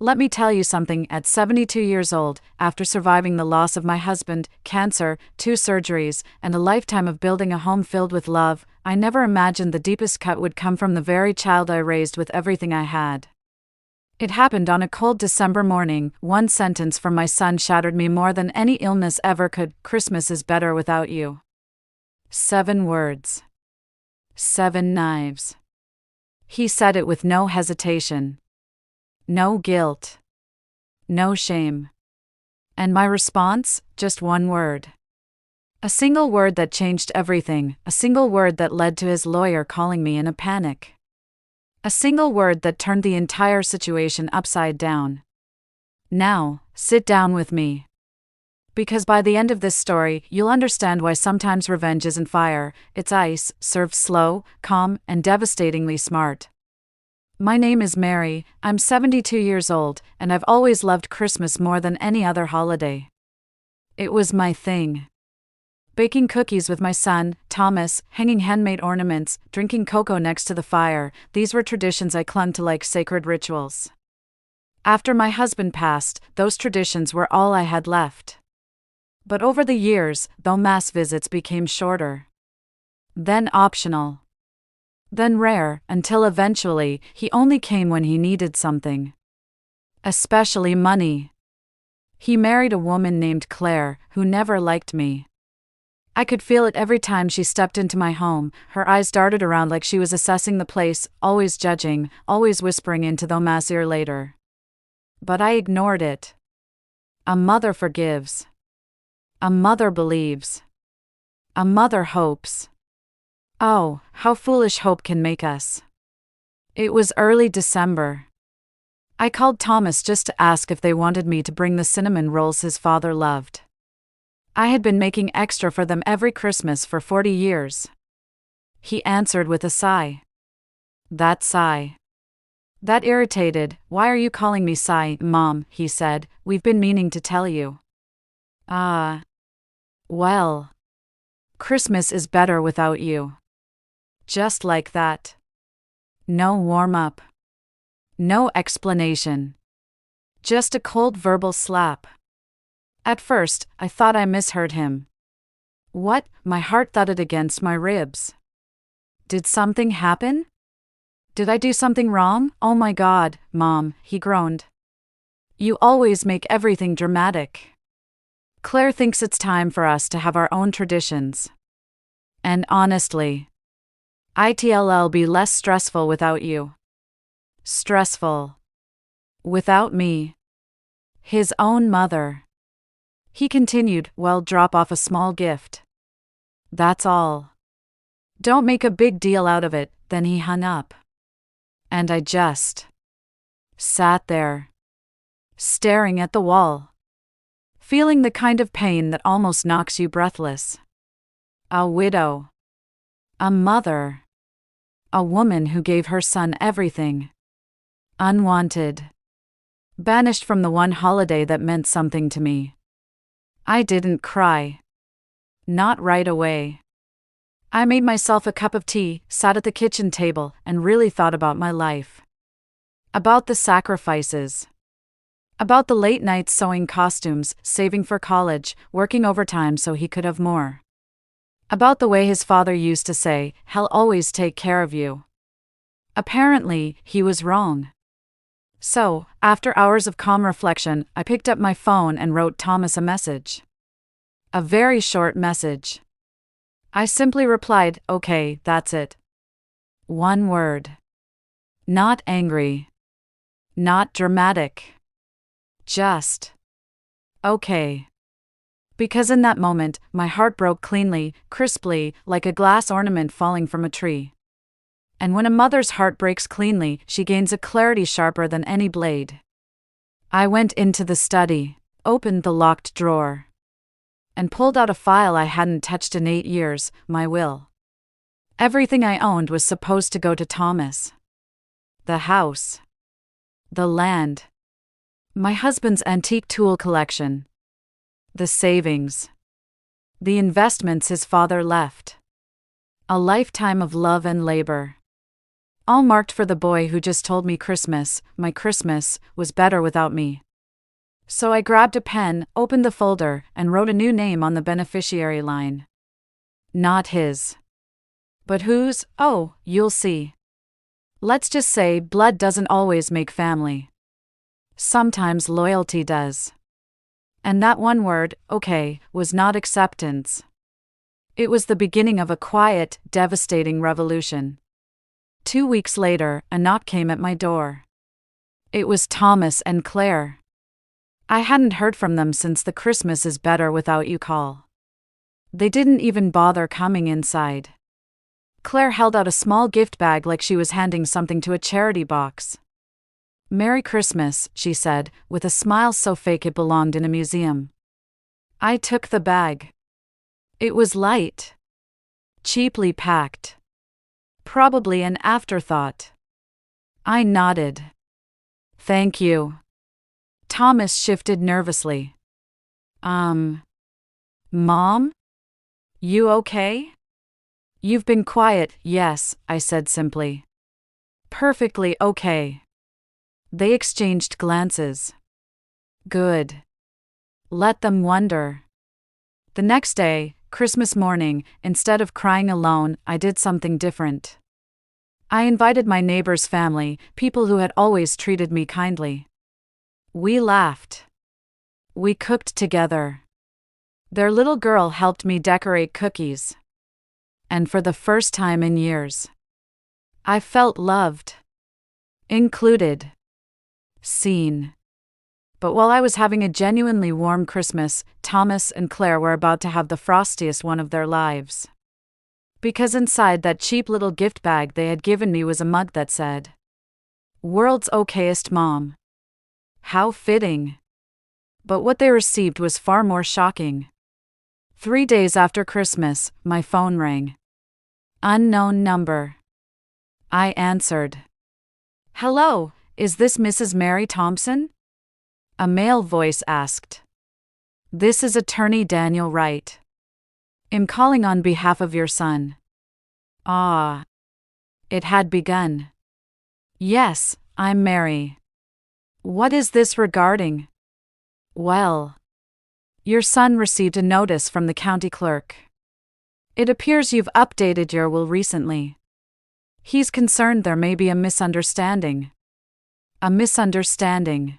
Let me tell you something, at 72 years old, after surviving the loss of my husband, cancer, 2 surgeries, and a lifetime of building a home filled with love, I never imagined the deepest cut would come from the very child I raised with everything I had. It happened on a cold December morning. One sentence from my son shattered me more than any illness ever could. Christmas is better without you. 7 words. 7 knives. He said it with no hesitation. No guilt. No shame. And my response? Just one word. A single word that changed everything, a single word that led to his lawyer calling me in a panic. A single word that turned the entire situation upside down. Now, sit down with me. Because by the end of this story, you'll understand why sometimes revenge isn't fire, it's ice, served slow, calm, and devastatingly smart. My name is Mary, I'm 72 years old, and I've always loved Christmas more than any other holiday. It was my thing. Baking cookies with my son, Thomas, hanging handmade ornaments, drinking cocoa next to the fire, these were traditions I clung to like sacred rituals. After my husband passed, those traditions were all I had left. But over the years, though mass visits became shorter, then optional, then rare, until eventually, he only came when he needed something. Especially money. He married a woman named Claire, who never liked me. I could feel it every time she stepped into my home. Her eyes darted around like she was assessing the place, always judging, always whispering into Thomas' ear later. But I ignored it. A mother forgives. A mother believes. A mother hopes. Oh, how foolish hope can make us. It was early December. I called Thomas just to ask if they wanted me to bring the cinnamon rolls his father loved. I had been making extra for them every Christmas for 40 years. He answered with a sigh. That sigh. That irritated. Why are you calling me sigh, Mom? He said. We've been meaning to tell you. Well. Christmas is better without you. Just like that. No warm-up. No explanation. Just a cold verbal slap. At first, I thought I misheard him. What? My heart thudded against my ribs. Did something happen? Did I do something wrong? Oh my God, Mom, he groaned. You always make everything dramatic. Claire thinks it's time for us to have our own traditions. And honestly, it'll be less stressful without you. Stressful. Without me. His own mother. He continued, well, drop off a small gift. That's all. Don't make a big deal out of it. Then he hung up. And I just sat there, staring at the wall, feeling the kind of pain that almost knocks you breathless. A widow. A mother. A woman who gave her son everything. Unwanted. Banished from the one holiday that meant something to me. I didn't cry. Not right away. I made myself a cup of tea, sat at the kitchen table, and really thought about my life. About the sacrifices. About the late nights sewing costumes, saving for college, working overtime so he could have more. About the way his father used to say, "He'll always take care of you." Apparently, he was wrong. So, after hours of calm reflection, I picked up my phone and wrote Thomas a message. A very short message. I simply replied, "Okay, that's it." One word. Not angry. Not dramatic. Just okay. Because in that moment, my heart broke cleanly, crisply, like a glass ornament falling from a tree. And when a mother's heart breaks cleanly, she gains a clarity sharper than any blade. I went into the study, opened the locked drawer, and pulled out a file I hadn't touched in 8 years, my will. Everything I owned was supposed to go to Thomas. The house. The land. My husband's antique tool collection. The savings. The investments his father left. A lifetime of love and labor. all marked for the boy who just told me my Christmas, was better without me. So I grabbed a pen, opened the folder, and wrote a new name on the beneficiary line. Not his. But whose? Oh, you'll see. Let's just say blood doesn't always make family. Sometimes loyalty does. And that one word, okay, was not acceptance. It was the beginning of a quiet, devastating revolution. 2 weeks later, a knock came at my door. It was Thomas and Claire. I hadn't heard from them since the Christmas is better without you call. They didn't even bother coming inside. Claire held out a small gift bag like she was handing something to a charity box. "Merry Christmas," she said, with a smile so fake it belonged in a museum. I took the bag. It was light. Cheaply packed. Probably an afterthought. I nodded. "Thank you." Thomas shifted nervously. Mom? You okay?" "You've been quiet." "Yes," I said simply. "Perfectly okay." They exchanged glances. Good. Let them wonder. The next day, Christmas morning, instead of crying alone, I did something different. I invited my neighbor's family, people who had always treated me kindly. We laughed. We cooked together. Their little girl helped me decorate cookies. And for the first time in years, I felt loved. Included. Seen. But while I was having a genuinely warm Christmas, Thomas and Claire were about to have the frostiest one of their lives. Because inside that cheap little gift bag they had given me was a mug that said, "World's okayest mom." How fitting. But what they received was far more shocking. 3 days after Christmas, my phone rang. Unknown number. I answered. "Hello, is this Mrs. Mary Thompson?" A male voice asked. "This is Attorney Daniel Wright. I'm calling on behalf of your son." Ah. It had begun. "Yes, I'm Mary. What is this regarding?" "Well, your son received a notice from the county clerk. It appears you've updated your will recently. He's concerned there may be a misunderstanding." A misunderstanding.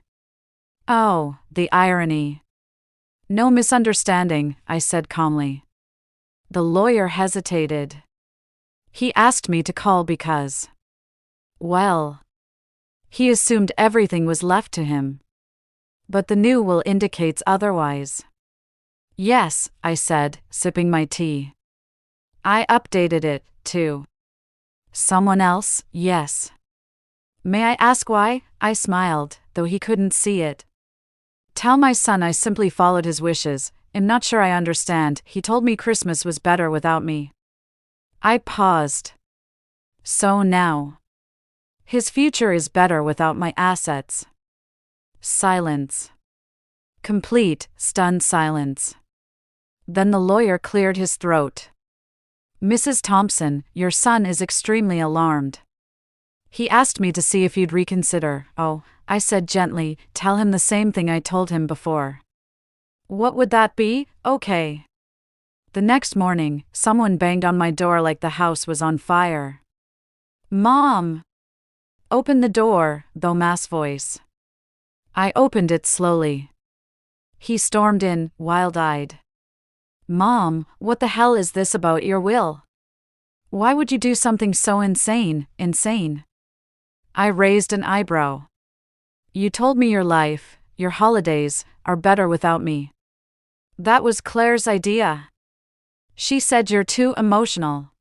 Oh, the irony. "No misunderstanding," I said calmly. The lawyer hesitated. He asked me to call because, well, he assumed everything was left to him. But the new will indicates otherwise. "Yes," I said, sipping my tea. "I updated it, too." "Someone else?" "Yes." "May I ask why?" I smiled, though he couldn't see it. "Tell my son I simply followed his wishes. I'm not sure I understand. He told me Christmas was better without me." I paused. So now, his future is better without my assets. Silence. Complete, stunned silence. Then the lawyer cleared his throat. "Mrs. Thompson, your son is extremely alarmed. He asked me to see if you'd reconsider." "Oh," I said gently, "tell him the same thing I told him before." "What would that be?" "Okay." The next morning, someone banged on my door like the house was on fire. "Mom!" "Open the door," Thomas' voice. I opened it slowly. He stormed in, wild-eyed. "Mom, what the hell is this about your will? Why would you do something so insane?" "Insane?" I raised an eyebrow. "You told me your life, your holidays, are better without me. That was Claire's idea. She said you're too emotional."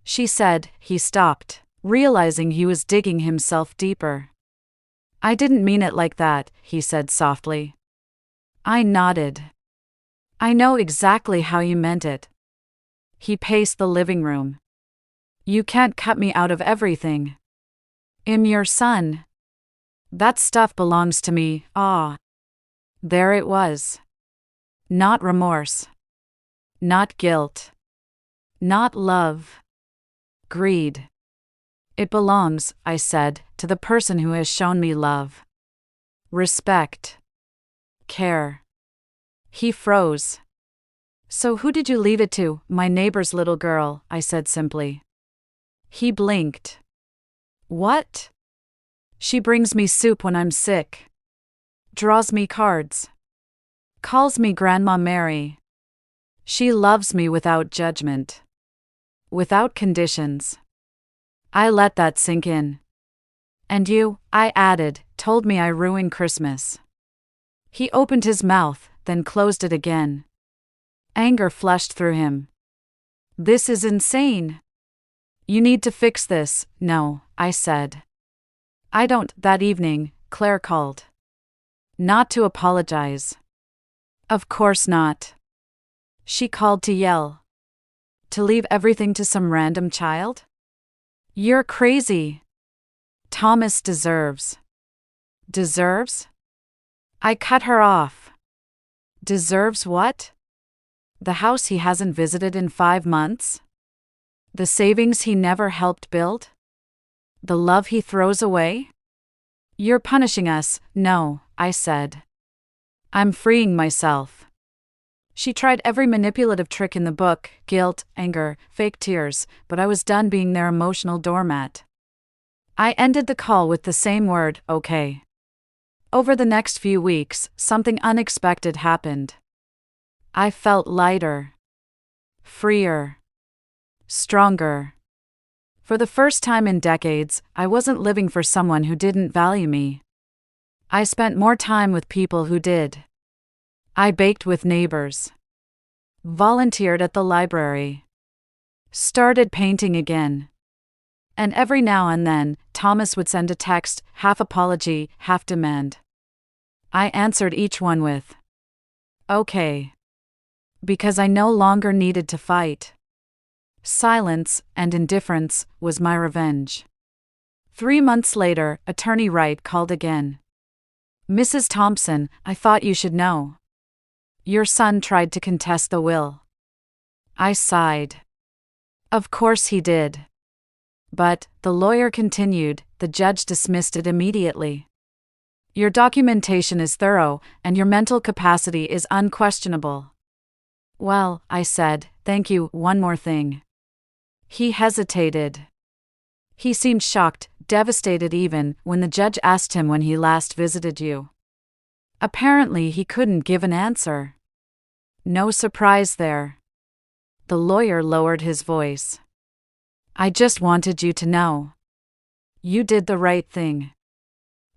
She said. He stopped, realizing he was digging himself deeper. "I didn't mean it like that," he said softly. I nodded. "I know exactly how you meant it." He paced the living room. "You can't cut me out of everything. I'm your son. That stuff belongs to me." Ah. There it was. Not remorse. Not guilt. Not love. Greed. It belongs, I said, to the person who has shown me love, respect, care. He froze. So who did you leave it to? My neighbor's little girl, I said simply. He blinked. What? She brings me soup when I'm sick. Draws me cards. Calls me Grandma Mary. She loves me without judgment. Without conditions. I let that sink in. And you, I added, told me I ruined Christmas. He opened his mouth, then closed it again. Anger flushed through him. This is insane. You need to fix this. No, I said. I don't. That evening, Claire called. Not to apologize. Of course not. She called to yell. To leave everything to some random child? You're crazy. Thomas deserves. Deserves? I cut her off. Deserves what? The house he hasn't visited in 5 months? The savings he never helped build? The love he throws away? You're punishing us. No, I said. I'm freeing myself. She tried every manipulative trick in the book, guilt, anger, fake tears, but I was done being their emotional doormat. I ended the call with the same word, okay. Over the next few weeks, something unexpected happened. I felt lighter, freer, stronger. For the first time in decades, I wasn't living for someone who didn't value me. I spent more time with people who did. I baked with neighbors. Volunteered at the library. Started painting again. And every now and then, Thomas would send a text, half apology, half demand. I answered each one with, okay. Because I no longer needed to fight. Silence and indifference was my revenge. 3 months later, Attorney Wright called again. Mrs. Thompson, I thought you should know. Your son tried to contest the will. I sighed. Of course he did. But, the lawyer continued, the judge dismissed it immediately. Your documentation is thorough, and your mental capacity is unquestionable. Well, I said, thank you. One more thing. He hesitated. He seemed shocked, devastated even, when the judge asked him when he last visited you. Apparently he couldn't give an answer. No surprise there. The lawyer lowered his voice. I just wanted you to know. You did the right thing.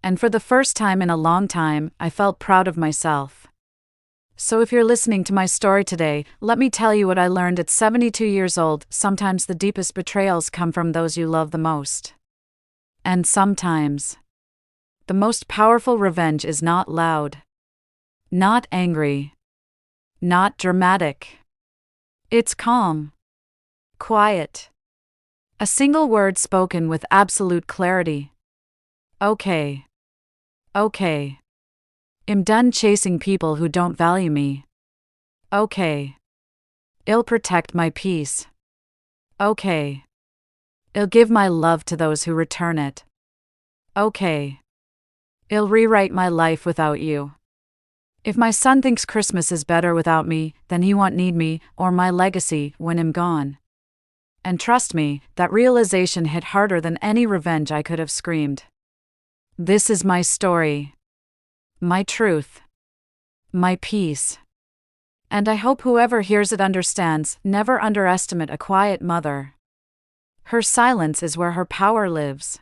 And for the first time in a long time, I felt proud of myself. So if you're listening to my story today, let me tell you what I learned at 72 years old. Sometimes the deepest betrayals come from those you love the most. And sometimes, the most powerful revenge is not loud. Not angry. Not dramatic. It's calm. Quiet. A single word spoken with absolute clarity. Okay. Okay. I'm done chasing people who don't value me. Okay. I'll protect my peace. Okay. I'll give my love to those who return it. Okay. I'll rewrite my life without you. If my son thinks Christmas is better without me, then he won't need me or my legacy when I'm gone. And trust me, that realization hit harder than any revenge I could have screamed. This is my story. My truth. My peace. And I hope whoever hears it understands, never underestimate a quiet mother. Her silence is where her power lives.